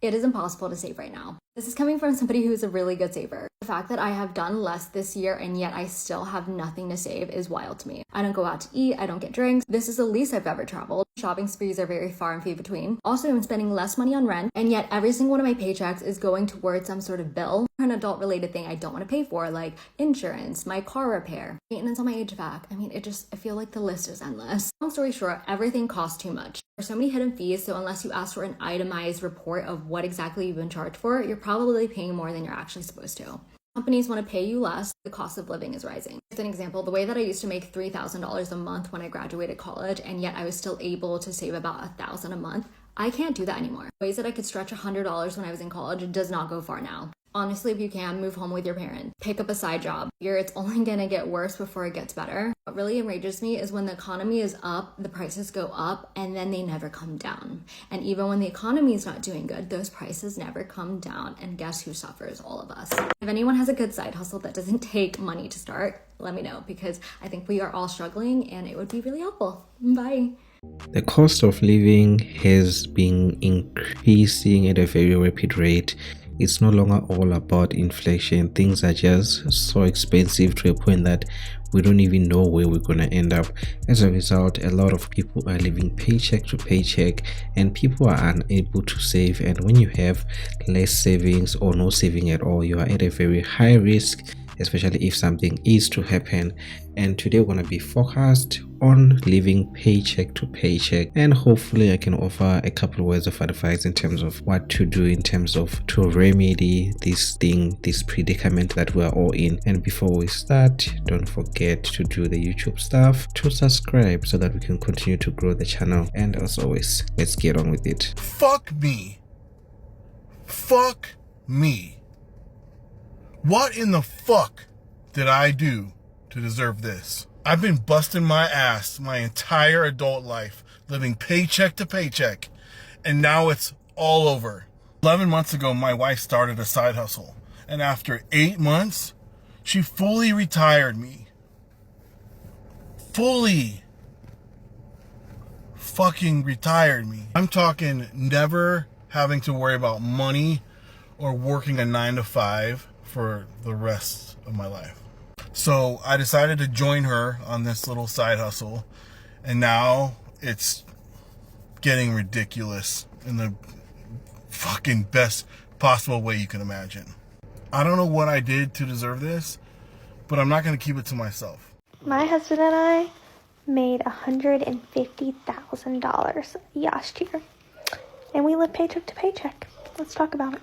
It is impossible to save right now. This is coming from somebody who's a really good saver. The fact that I have done less this year and yet I still have nothing to save is wild to me. I don't go out to eat, I don't get drinks. This is the least I've ever traveled. Shopping sprees are very far and few between. Also, I'm spending less money on rent, and yet every single one of my paychecks is going towards some sort of bill, an adult related thing I don't want to pay for, like insurance, my car repair, maintenance on my HVAC. I mean, I feel like the list is endless. Long story short, everything costs too much. There's so many hidden fees, so unless you ask for an itemized report of what exactly you've been charged for, you're probably paying more than you're actually supposed to. Companies want to pay you less, the cost of living is rising. As an example, the way that I used to make $3,000 a month when I graduated college, and yet I was still able to save about $1,000 a month, I can't do that anymore. Ways that I could stretch $100 when I was in college does not go far now. Honestly, if you can, move home with your parents. Pick up a side job. It's only gonna get worse before it gets better. What really enrages me is when the economy is up, the prices go up, and then they never come down. And even when the economy is not doing good, those prices never come down. And guess who suffers? All of us. If anyone has a good side hustle that doesn't take money to start, let me know, because I think we are all struggling and it would be really helpful. Bye. The cost of living has been increasing at a very rapid rate. It's no longer all about inflation. Things are just so expensive to a point that we don't even know where we're going to end up. As a result, a lot of people are living paycheck to paycheck, and people are unable to save. And when you have less savings or no saving at all, you are at a very high risk, especially if something is to happen. And today we're going to be focused on living paycheck to paycheck, and hopefully I can offer a couple of words of advice in terms of what to do in terms of to remedy this predicament that we are all in. And before we start, don't forget to do the YouTube stuff, to subscribe so that we can continue to grow the channel. And as always, let's get on with it. Fuck me. Fuck me. What in the fuck did I do to deserve this? I've been busting my ass my entire adult life, living paycheck to paycheck, and now it's all over. 11 months ago, my wife started a side hustle, and after 8 months, she fully retired me. Fully fucking retired me. I'm talking never having to worry about money or working a 9 to 5 for the rest of my life. So I decided to join her on this little side hustle, and now it's getting ridiculous in the fucking best possible way you can imagine. I don't know what I did to deserve this, but I'm not going to keep it to myself. My husband and I made $150,000 last year, and we live paycheck to paycheck. Let's talk about it.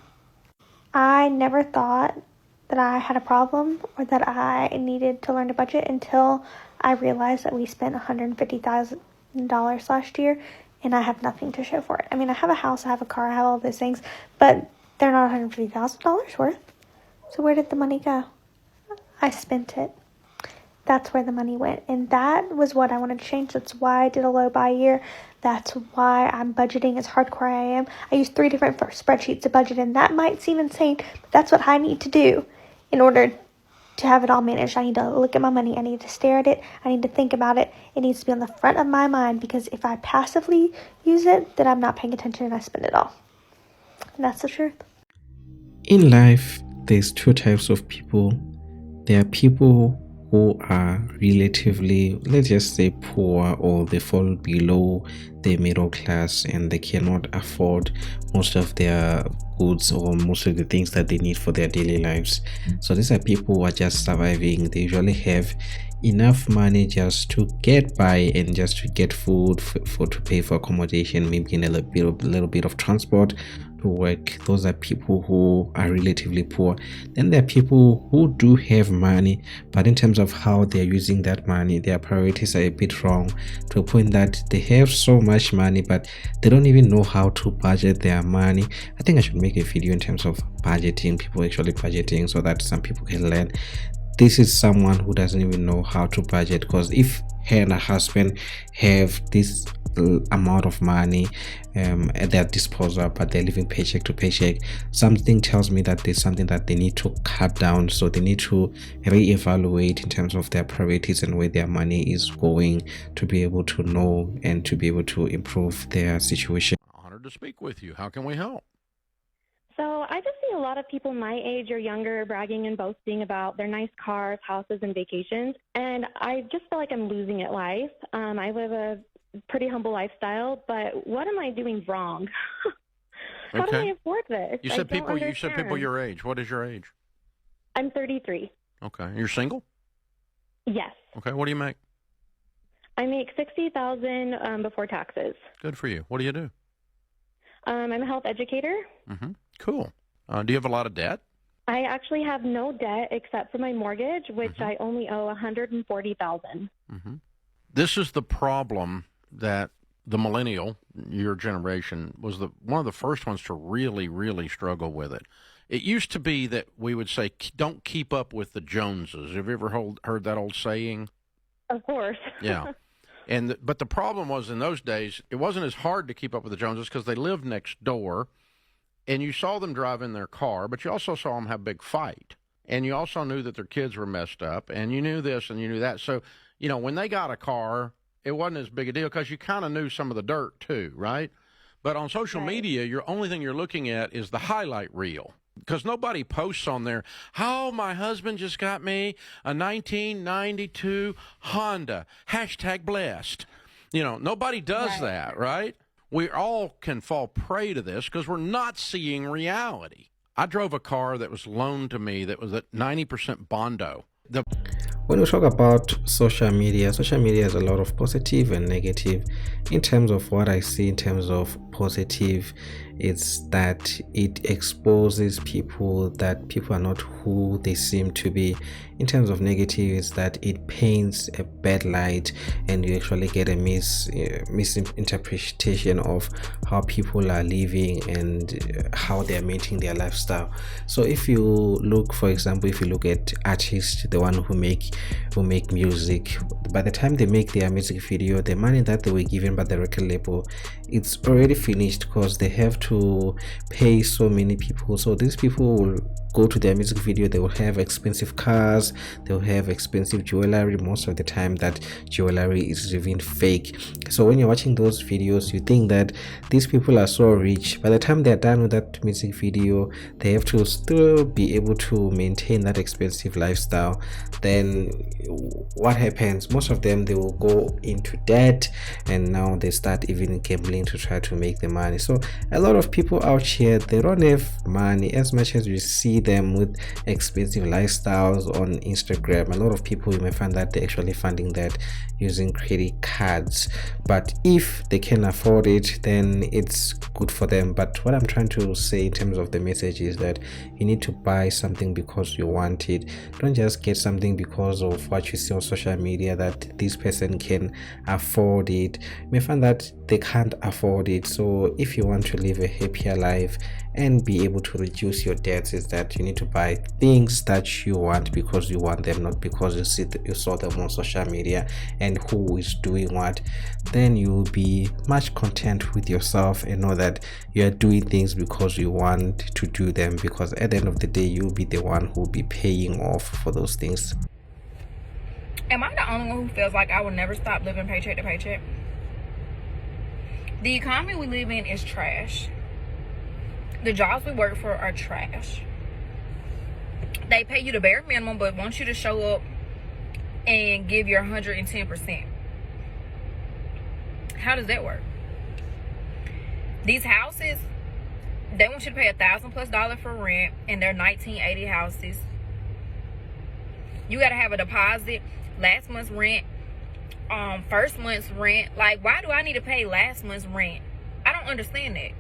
I never thought that I had a problem or that I needed to learn to budget until I realized that we spent $150,000 last year, and I have nothing to show for it. I mean, I have a house, I have a car, I have all those things, but they're not $150,000 worth. So where did the money go? I spent it. That's where the money went, and that was what I wanted to change. That's why I did a low buy year. That's why I'm budgeting as hardcore I am. I use 3 different spreadsheets to budget, and that might seem insane, but that's what I need to do in order to have it all managed. I need to look at my money. I need to stare at it. I need to think about it. It needs to be on the front of my mind, because if I passively use it, then I'm not paying attention and I spend it all. And that's the truth. In life, there's 2 types of people. There are people who are relatively, let's just say, poor, or they fall below the middle class and they cannot afford most of their goods or most of the things that they need for their daily lives. So these are people who are just surviving. They usually have enough money just to get by and just to get food, to pay for accommodation, maybe in a little bit of transport to work. Those are people who are relatively poor. Then there are people who do have money, but in terms of how they're using that money, their priorities are a bit wrong, to a point that they have so much money but they don't even know how to budget their money. I think I should make a video in terms of budgeting, people actually budgeting, so that some people can learn. This is someone who doesn't even know how to budget, because if her and her husband have this amount of money at their disposal, but they're living paycheck to paycheck, something tells me that there's something that they need to cut down. So they need to reevaluate in terms of their priorities and where their money is going, to be able to know and to be able to improve their situation. Honored to speak with you. How can we help? So I just see a lot of people my age or younger bragging and boasting about their nice cars, houses, and vacations. And I just feel like I'm losing at life. I live a pretty humble lifestyle, but what am I doing wrong? How do I afford this? You said people your age. What is your age? I'm 33. Okay. You're single? Yes. Okay. What do you make? I make $60,000 before taxes. Good for you. What do you do? I'm a health educator. Mm-hmm. Cool. Do you have a lot of debt? I actually have no debt except for my mortgage, which I only owe $140,000. Mm-hmm. This is the problem that the millennial, your generation, was one of the first ones to really, really struggle with it. It used to be that we would say, don't keep up with the Joneses. Have you ever heard that old saying? Of course. Yeah. But the problem was in those days, it wasn't as hard to keep up with the Joneses because they lived next door, and you saw them drive in their car, but you also saw them have a big fight. And you also knew that their kids were messed up, and you knew this and you knew that. So, when they got a car, it wasn't as big a deal because you kind of knew some of the dirt too, right? But on social media, your only thing you're looking at is the highlight reel. Because nobody posts on there, oh, my husband just got me a 1992 Honda, #blessed. Nobody does that, right? We all can fall prey to this because we're not seeing reality. I drove a car that was loaned to me that was at 90% Bondo. When we talk about social media has a lot of positive and negative. In terms of what I see in terms of positive, it's that it exposes people that people are not who they seem to be. In terms of negative, is that it paints a bad light and you actually get a misinterpretation of how people are living and how they are maintaining their lifestyle. So if you look, for example, if you look at artists, the one who make music, by the time they make their music video, the money that they were given by the record label, it's already finished because they have to pay so many people. So these people will go to their music video, they will have expensive cars, they will have expensive jewelry. Most of the time that jewelry is even fake. So when you're watching those videos, you think that these people are so rich. By the time they're done with that music video, they have to still be able to maintain that expensive lifestyle. Then what happens? Most of them, they will go into debt, and now they start even gambling to try to make the money. So a lot of people out here, they don't have money. As much as we see them with expensive lifestyles on Instagram, a lot of people, you may find that they're actually funding that using credit cards. But if they can afford it, then it's good for them. But what I'm trying to say in terms of the message is that you need to buy something because you want it. Don't just get something because of what you see on social media that this person can afford it. You may find that they can't afford it. So if you want to live a happier life and be able to reduce your debts, is that you need to buy things that you want because you want them, not because you saw them on social media and who is doing what. Then you will be much content with yourself and know that you are doing things because you want to do them, because at the end of the day, you'll be the one who will be paying off for those things. Am I the only one who feels like I will never stop living paycheck to paycheck? The economy we live in is trash. The jobs we work for are trash. They pay you the bare minimum, but want you to show up and give your 110%. How does that work? These houses, they want you to pay $1,000+ for rent, and they're 1980 houses. You gotta have a deposit, last month's rent, first month's rent. Like, why do I need to pay last month's rent? I don't understand that.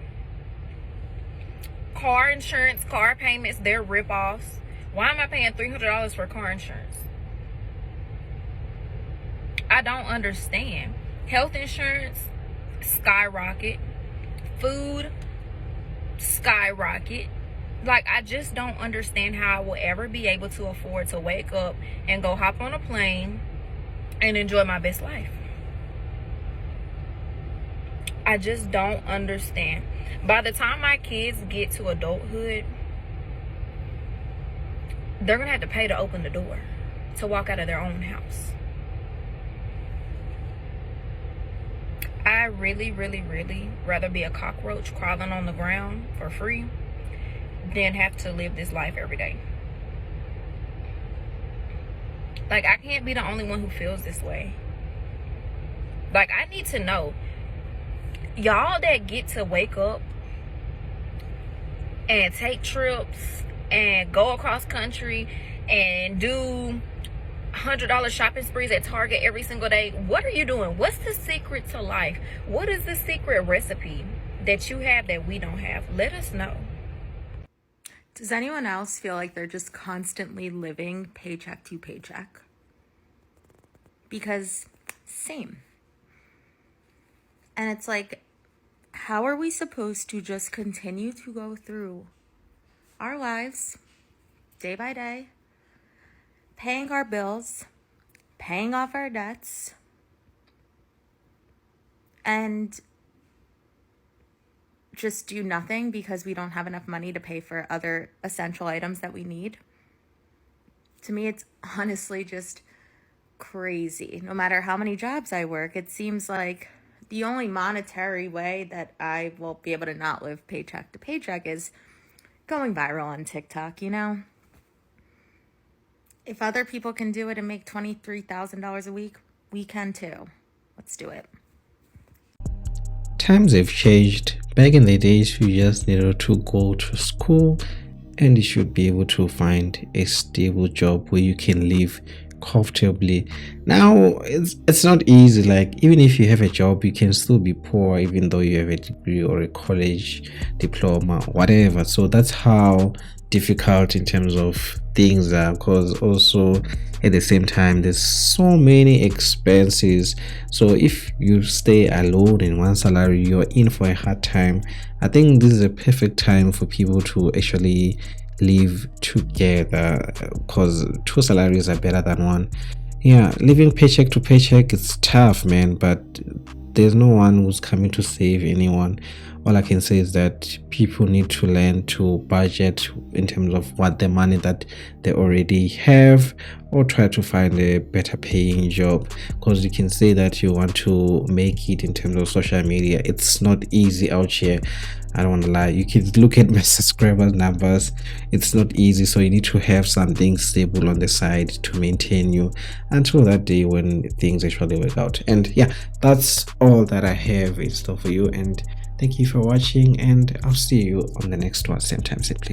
Car insurance, car payments, they're rip-offs. Why am I paying $300 for car insurance? I don't understand. Health insurance, skyrocket. Food, skyrocket. Like, I just don't understand how I will ever be able to afford to wake up and go hop on a plane and enjoy my best life. I just don't understand. By the time my kids get to adulthood, they're gonna have to pay to open the door to walk out of their own house. I really, really, really rather be a cockroach crawling on the ground for free than have to live this life every day. Like, I can't be the only one who feels this way. Like, I need to know, y'all that get to wake up and take trips and go across country and do $100 shopping sprees at Target every single day, what are you doing? What's the secret to life? What is the secret recipe that you have that we don't have? Let us know. Does anyone else feel like they're just constantly living paycheck to paycheck? Because same. And it's like, how are we supposed to just continue to go through our lives day by day, paying our bills, paying off our debts, and just do nothing because we don't have enough money to pay for other essential items that we need? To me, it's honestly just crazy. No matter how many jobs I work, it seems like the only monetary way that I will be able to not live paycheck to paycheck is going viral on TikTok, you know? If other people can do it and make $23,000 a week, we can too. Let's do it. Times have changed. Back in the days, you just needed to go to school and you should be able to find a stable job where you can live comfortably. Now it's not easy. Like, even if you have a job, you can still be poor even though you have a degree or a college diploma, whatever. So that's how difficult in terms of things are, because also at the same time there's so many expenses. So if you stay alone in one salary, you're in for a hard time. I think this is a perfect time for people to actually live together, because two salaries are better than one. Yeah, living paycheck to paycheck is tough, man, but there's no one who's coming to save anyone. All I can say is that people need to learn to budget in terms of what the money that they already have, or try to find a better paying job, because you can say that you want to make it in terms of social media. It's not easy out here. I don't want to lie. You can look at my subscribers numbers. It's not easy. So you need to have something stable on the side to maintain you until that day when things actually work out. And yeah, that's all that I have in store for you. And thank you for watching, and I'll see you on the next one, same time, same place.